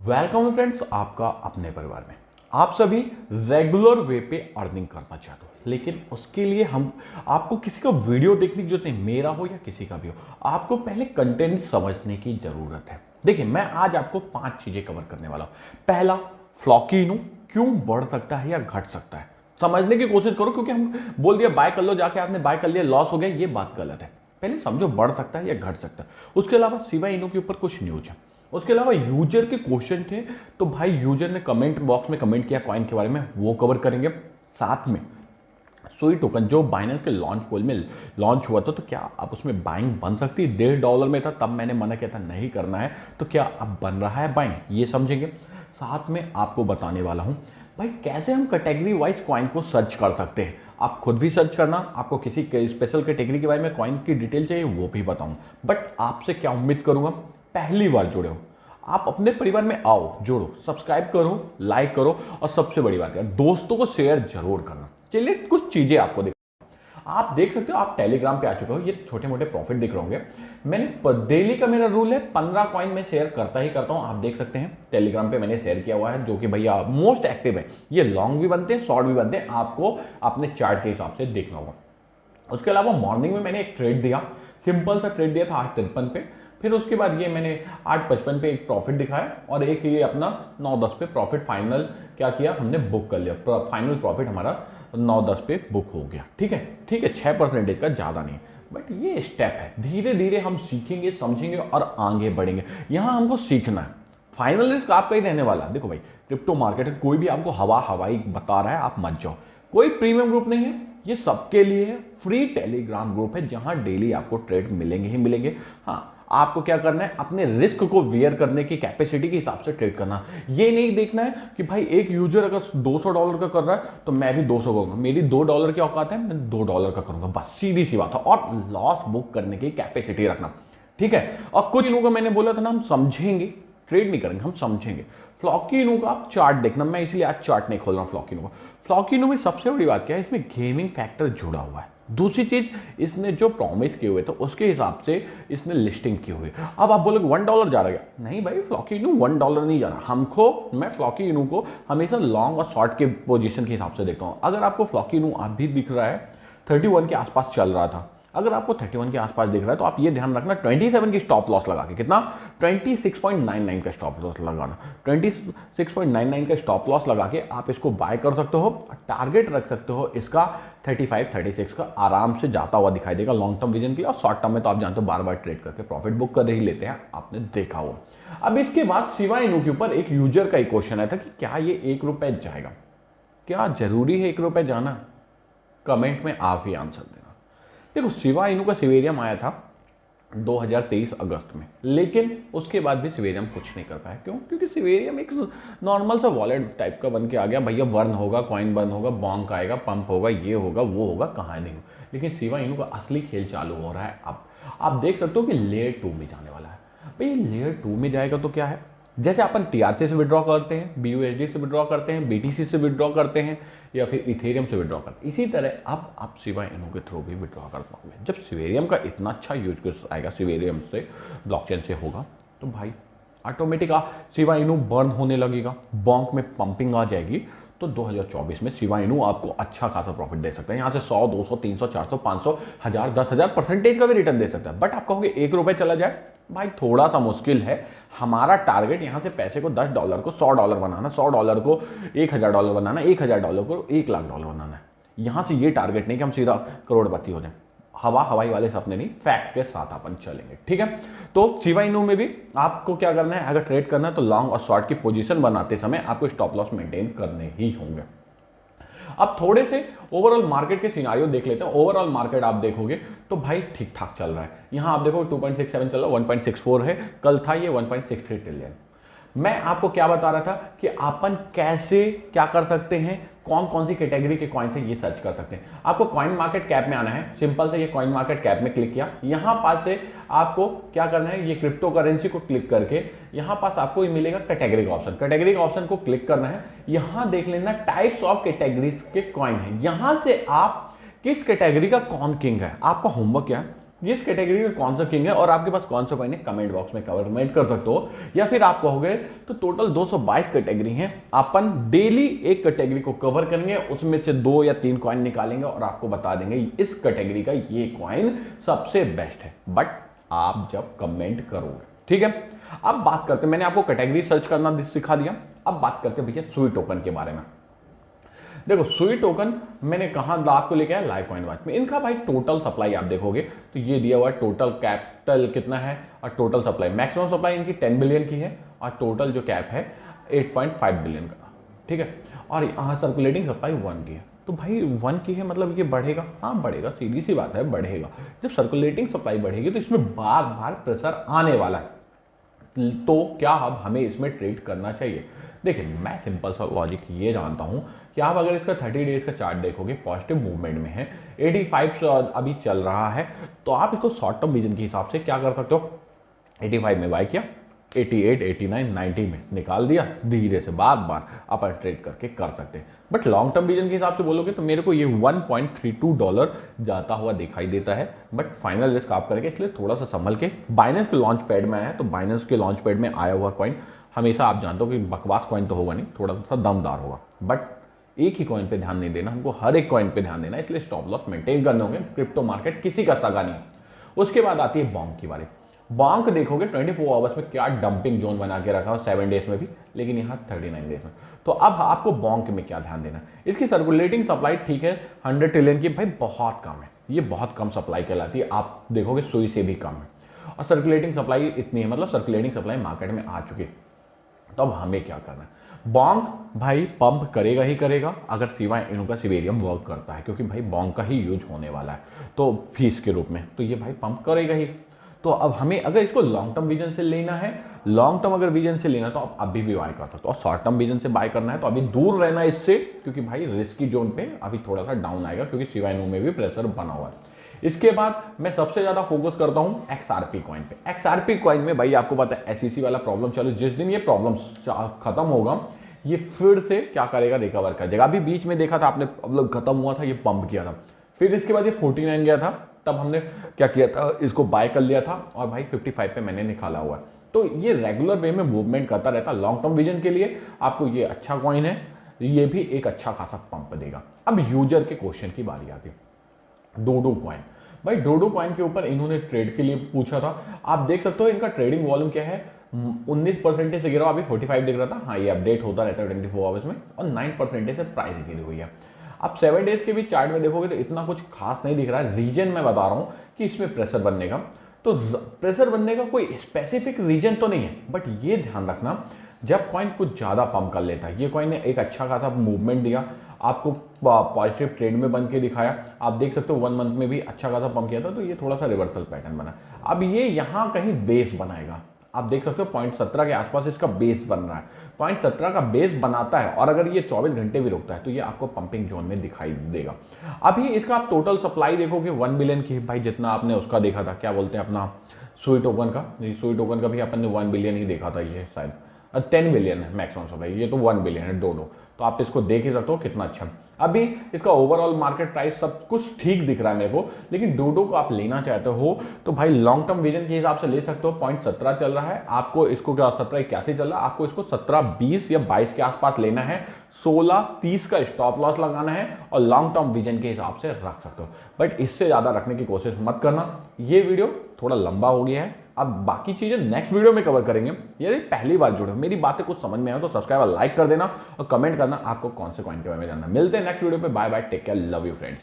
Welcome friends, आपका अपने परिवार में। आप सभी रेगुलर वे पे अर्निंग करना चाहते हो, लेकिन उसके लिए हम आपको किसी का वीडियो देखने की जरूरत नहीं, मेरा हो या किसी का भी हो। आपको पहले कंटेंट समझने की जरूरत है। देखिए, मैं आज आपको 5 चीजें कवर करने वाला हूं। पहला, फ्लॉकिनो क्यों बढ़ सकता है या घट सकता है, समझने की कोशिश करो। क्योंकि हम बोल दिया बाय कर लो, जाके आपने बाय कर लिया, लॉस हो गया, ये बात गलत है। पहले समझो बढ़ सकता है या घट सकता है। उसके अलावा शिबा इनू के ऊपर कुछ न्यूज है। उसके अलावा यूजर के क्वेश्चन थे, तो भाई यूजर ने कमेंट बॉक्स में कमेंट किया कॉइन के बारे में, वो कवर करेंगे। साथ में सुई टोकन जो बाइनेंस के लॉन्च पोल में लॉन्च हुआ था, तो क्या अब उसमें बाइंग बन सकती है? $1.5 में था, तब मैंने मना किया था नहीं करना है, तो क्या अब बन रहा है बाइंग, ये समझेंगे। साथ में आपको बताने वाला हूं भाई कैसे हम कैटेगरी वाइज कॉइन को सर्च कर सकते हैं। आप खुद भी सर्च करना, आपको किसी स्पेशल कैटेगरी के बारे में कॉइन की डिटेल चाहिए वो भी बताऊं। बट आपसे क्या उम्मीद करूंगा, पहली बार जुड़े हो, आप अपने परिवार में आओ, जोड़ो, सब्सक्राइब करो, लाइक करो, और सबसे बड़ी बात है दोस्तों को शेयर जरूर करना। चलिए कुछ चीजें आपको आप देख सकते हो, आप टेलीग्राम पे आ चुके हो, ये छोटे मोटे प्रॉफिट दिख रहे होंगे। मैंने डेली का मेरा रूल है 15 कॉइन में शेयर करता ही करता हूं। आप देख सकते हैं टेलीग्राम पे मैंने शेयर किया हुआ है, जो कि भैया मोस्ट एक्टिव है। ये लॉन्ग भी बनते हैं, शॉर्ट भी बनते हैं, आपको अपने चार्ट के हिसाब से देखना होगा। उसके अलावा मॉर्निंग में मैंने एक ट्रेड दिया, सिंपल सा ट्रेड दिया था 8:53 पे। फिर उसके बाद ये मैंने 8:55 पे एक प्रॉफिट दिखाया, और एक ये अपना 9:10 पे प्रॉफिट फाइनल क्या किया, हमने बुक कर लिया। फाइनल प्रॉफिट हमारा 9:10 पे बुक हो गया। ठीक है, 6% का ज़्यादा नहीं, बट ये स्टेप है। धीरे धीरे हम सीखेंगे, समझेंगे और आगे बढ़ेंगे। यहाँ हमको सीखना है। फाइनल रिस्क आपका ही रहने वाला। देखो भाई, क्रिप्टो मार्केट है, कोई भी आपको हवाई बता रहा है आप मत जाओ। कोई प्रीमियम ग्रुप नहीं है, ये सबके लिए है। फ्री टेलीग्राम ग्रुप है, जहां डेली आपको ट्रेड मिलेंगे ही मिलेंगे। हाँ, आपको क्या करना है, अपने रिस्क को वेयर करने की कैपेसिटी के हिसाब से ट्रेड करना। ये नहीं देखना है कि भाई एक यूजर अगर $200 का कर रहा है तो मैं भी 200 करूंगा, मेरी $2 की औकात है, मैं $2 का करूंगा, बस सीधी सी बात है। और लॉस बुक करने की कैपेसिटी रखना, ठीक है। और कुछ लोगों को मैंने बोला था ना, हम समझेंगे, ट्रेड नहीं करेंगे, हम समझेंगे। फ्लॉकिनो का आप चार्ट देखना, मैं इसलिए आज चार्ट नहीं खोल रहा हूं फ्लॉकिनो का। फ्लॉकिनो में सबसे बड़ी बात क्या है, इसमें गेमिंग फैक्टर जुड़ा हुआ है। दूसरी चीज, इसने जो प्रॉमिस किए हुए थे उसके हिसाब से इसने लिस्टिंग की हुई है। अब आप बोलोगे $1 जा रहा है, नहीं भाई, फ्लॉकिनो $1 नहीं जा रहा। मैं फ्लॉकिनो को हमेशा लॉन्ग और शॉर्ट के पोजीशन के हिसाब से देखता हूं। अगर आपको फ्लॉकिनो अभी दिख रहा है 31 के आसपास चल रहा था, अगर आपको 31 के आसपास दिख रहा है तो आप ये ध्यान रखना 27 की स्टॉप लॉस लगा के, कितना, 26.99 का स्टॉप लॉस लगाना। 26.99 का स्टॉप लॉस लगा के आप इसको बाय कर सकते हो। टारगेट रख सकते हो इसका 35-36 का, आराम से जाता हुआ दिखाई देगा लॉन्ग टर्म विजन के लिए। और शॉर्ट टर्म में तो आप जानते हो बार बार ट्रेड करके प्रॉफिट बुक कर ही लेते हैं, आपने देखा हो। अब इसके बाद शिबा इनू के ऊपर एक यूजर का ही क्वेश्चन आया था कि क्या ये ₹1 जाएगा, क्या जरूरी है ₹1 जाना? कमेंट में आप ही आंसर देना। देखो, शिबा इनू का सिवेरियम आया था 2023 अगस्त में, लेकिन उसके बाद भी सिवेरियम कुछ नहीं कर पाया। क्यों? क्योंकि सिवेरियम एक नॉर्मल सा वॉलेट टाइप का बन के आ गया। भैया वर्न होगा, कॉइन बर्न होगा, बॉन्क आएगा, पंप होगा, ये होगा, वो होगा, कहाँ नहीं। लेकिन शिबा इनू का असली खेल चालू हो रहा है। अब आप देख सकते हो कि लेयर 2 में जाने वाला है। भाई लेयर 2 में जाएगा तो क्या है, जैसे अपन TRC से विड्रॉ करते हैं, BUSD से विड्रॉ करते हैं, BTC से विड्रॉ करते हैं, या फिर इथेरियम से विड्रॉ करते हैं, इसी तरह अब आप शिबा इनू के थ्रू भी विड्रॉ कर पाओगे। जब सिवेरियम का इतना अच्छा यूज केस आएगा, सिवेरियम से ब्लॉकचेन से होगा, तो भाई ऑटोमेटिक शिबा इनू बर्न होने लगेगा, बॉन्क में पंपिंग आ जाएगी। तो 2024 में शिबा इनू आपको अच्छा खासा प्रॉफिट दे सकता है। यहाँ से 100, 200, 300, 400, 500, 1000, 10,000% का भी रिटर्न दे सकता है। बट आप कहोगे ₹1 चला जाए, भाई थोड़ा सा मुश्किल है। हमारा टारगेट यहाँ से पैसे को $10 को $100 बनाना, $100 को $1000 बनाना, $1000 को $1,00,000 बनाना है। यहाँ से ये टारगेट नहीं कि हम सीधा करोड़पति हो जाए। हवाई वाले सपने नहीं, फैक्ट के साथ अपन चलेंगे, ठीक है। तो शिबा इनू में भी आपको क्या करना है, अगर ट्रेड करना है तो लॉन्ग और शॉर्ट की पोजीशन बनाते समय आपको स्टॉप लॉस मेंटेन करने ही होंगे। अब थोड़े से ओवरऑल मार्केट के सिनारियो देख लेते हैं। ओवरऑल मार्केट आप देखोगे तो भाई ठीक ठाक चल रहा है। यहां आप देखो 2.67 चल रहा है, 1.64 है, कल था ये 1.63 ट्रिलियन। मैं आपको क्या बता रहा था कि अपन कैसे क्या कर सकते हैं, कौन कौन सी कैटेगरी के कॉइन से ये सर्च कर सकते हैं। आपको कॉइन मार्केट कैप में आना है, सिंपल से ये कॉइन मार्केट कैप में क्लिक किया। यहां पास से आपको क्या करना है, ये क्रिप्टो करेंसी को क्लिक करके यहां पास आपको ये मिलेगा कैटेगरी का ऑप्शन। कैटेगरी का ऑप्शन को क्लिक करना है। यहां देख लेना टाइप्स ऑफ कैटेगरीज के कॉइन है। यहां से आप किस कैटेगरी का कौन किंग है, आपका होमवर्क क्या है, इस कैटेगरी का कौन सा किंग है और आपके पास कौन सा कॉइन है, कमेंट बॉक्स में कमेंट कर सकते हो। या फिर आप कहोगे तो टोटल 222 कैटेगरी हैं, अपन डेली एक कैटेगरी को कवर करेंगे, उसमें से 2 या 3 कॉइन निकालेंगे और आपको बता देंगे इस कैटेगरी का ये कॉइन सबसे बेस्ट है। बट आप जब कमेंट करोगे, ठीक है। अब बात करते हैं, मैंने आपको कैटेगरी सर्च करना सिखा दिया, अब बात करते हैं भैया सुई टोकन के बारे में। देखो सुई टोकन मैंने कहा आपको लेके आया लाइव कॉइन वॉच में। इनका भाई टोटल सप्लाई आप देखोगे तो ये दिया हुआ है, टोटल कैपिटल कितना है और टोटल सप्लाई, मैक्सिमम सप्लाई इनकी 10 बिलियन की है और टोटल जो कैप है 8.5 बिलियन का, ठीक है। और यहाँ सर्कुलेटिंग सप्लाई 1 की है, तो भाई 1 की है मतलब ये बढ़ेगा, हाँ बढ़ेगा, सीधी सी बात है बढ़ेगा। जब सर्कुलेटिंग सप्लाई बढ़ेगी तो इसमें बार बार प्रेशर आने वाला है, तो क्या अब हमें इसमें ट्रेड करना चाहिए। देखिए मैं सिंपल सा लॉजिक ये जानता हूं कि आप अगर इसका 30 डेज का चार्ट देखोगे पॉजिटिव मूवमेंट में है, 85 अभी चल रहा है, तो आप इसको शॉर्ट टर्म विजन के हिसाब से क्या कर सकते हो, 85 में बाय किया, 88, 89, 90 में निकाल दिया, धीरे से बार बार अपन ट्रेड करके कर सकते हैं। बट लॉन्ग टर्म विजन के हिसाब से बोलोगे तो मेरे को ये $1.32 जाता हुआ दिखाई देता है, बट फाइनल रिस्क आप करेंगे, इसलिए थोड़ा सा संभल के। बाइनेंस के लॉन्च पैड में आया है, तो बाइनेंस के लॉन्च पैड में आया हुआ कॉइन हमेशा आप जानते हो कि बकवास कॉइन तो होगा नहीं, थोड़ा सा दमदार होगा, बट एक ही कॉइन पे ध्यान नहीं देना, हमको हर एक कॉइन पे ध्यान देना, इसलिए स्टॉप लॉस मेंटेन करने होंगे। क्रिप्टो मार्केट किसी का सगा नहीं। उसके बाद आती है बॉन्क की बारी। बॉन्क देखोगे 24 आवर्स में क्या डंपिंग जोन बना के रखा हो, 7 डेज में भी, लेकिन यहाँ 39 डेज में। तो अब आपको बॉन्क में क्या ध्यान देना है, इसकी सर्कुलेटिंग सप्लाई ठीक है 100 ट्रिलियन की, भाई बहुत कम है, ये बहुत कम सप्लाई कहलाती है, आप देखोगे सुई से भी कम है, और सर्कुलेटिंग सप्लाई इतनी है, मतलब सर्कुलेटिंग सप्लाई मार्केट में आ चुकी है। तो अब हमें क्या करना है, बॉन्क भाई पंप करेगा ही करेगा अगर सिवाय इनका सिवेरियम वर्क करता है, क्योंकि भाई बॉन्क का ही यूज होने वाला है तो फीस के रूप में, तो ये भाई पंप करेगा ही। तो अब हमें अगर इसको लॉन्ग टर्म विजन से लेना है, लॉन्ग टर्म अगर विजन से लेना है तो आप अभी भी बाय कर सकते हो, और शॉर्ट टर्म विजन से बाय करना है तो अभी दूर रहना है इससे, क्योंकि भाई रिस्की जोन पे अभी थोड़ा सा डाउन आएगा, क्योंकि सिवाइनो में भी प्रेशर बना हुआ है। इसके बाद मैं सबसे ज्यादा फोकस करता हूं XRP कॉइन पे। XRP कॉइन में भाई आपको पता है SEC वाला प्रॉब्लम चलो, जिस दिन ये प्रॉब्लम खत्म होगा ये फिर से क्या करेगा, रिकवर कर देगा। अभी बीच में देखा था आपने, मतलब खत्म हुआ था, ये पंप किया था, फिर इसके बाद ये 49 गया था, तब हमने क्या किया था, इसको बाय कर लिया था और भाई 55 पे मैंने निकाला हुआ है। तो ये रेगुलर वे में मूवमेंट करता रहता। लॉन्ग टर्म विजन के लिए आपको ये अच्छा कॉइन है, ये भी एक अच्छा खासा पंप देगा। अब यूजर के क्वेश्चन की बारी आती है। डोडो कॉइन, भाई डोडो कॉइन के ऊपर इन्होंने ट्रेड के लिए पूछा था, आप देख सकते हो इनका ट्रेडिंग वॉल्यूम क्या है, 19% से गिरा, अभी 45 दिख रहा था, हाँ ये अपडेट होता रहता है 24 आवर्स में, और 9% से प्राइस गिरी हुई है। आप 7 डेज के भी चार्ट में देखोगे तो इतना कुछ खास नहीं दिख रहा है। रीजन मैं बता रहा हूँ कि इसमें प्रेशर बनने का, तो प्रेशर बनने का कोई स्पेसिफिक रीजन तो नहीं है, बट ये ध्यान रखना जब कॉइन कुछ ज्यादा पंप कर लेता है, ये कॉइन ने एक अच्छा खासा मूवमेंट दिया, आपको पॉजिटिव ट्रेंड में बन के दिखाया, आप देख सकते हो 1 मंथ में भी अच्छा खासा पंप किया था, तो ये थोड़ा सा रिवर्सल पैटर्न बना। अब ये यहाँ कहीं बेस बनाएगा, आप देख सकते हो 0.17 के आसपास इसका बेस बन रहा है, 0.17 का बेस बनाता है, और अगर ये 24 घंटे भी रुकता है तो ये आपको पंपिंग जोन में दिखाई देगा। अभी इसका आप टोटल सप्लाई देखोगे 1 बिलियन की, भाई जितना आपने उसका देखा था, क्या बोलते हैं अपना सुई टोकन का, सुई टोकन का भी अपन ने 1 बिलियन ही देखा था, ये शायद 10 बिलियन है मैक्सिमम सप्लाई, ये तो 1 बिलियन है डोडो, तो आप इसको देख ही सकते हो कितना अच्छा। अभी इसका ओवरऑल मार्केट प्राइस सब कुछ ठीक दिख रहा है मेरे को, लेकिन डोडो को आप लेना चाहते हो तो भाई लॉन्ग टर्म विजन के हिसाब से ले सकते हो। 0.17 चल रहा है, आपको इसको क्या 1781 चल रहा है, आपको इसको 1720 या 22 के आसपास लेना है, 1630 का स्टॉप लॉस लगाना है, और लॉन्ग टर्म विजन के हिसाब से रख सकते हो, बट इससे ज्यादा रखने की कोशिश मत करना। ये वीडियो थोड़ा लंबा हो गया है, अब बाकी चीजें नेक्स्ट वीडियो में कवर करेंगे। यदि पहली बार जुड़े हो, मेरी बातें कुछ समझ में आए तो सब्सक्राइब और लाइक कर देना, और कमेंट करना आपको कौन से कॉइन के बारे में जानना। मिलते हैं नेक्स्ट वीडियो पे, bye bye, take care, love you friends.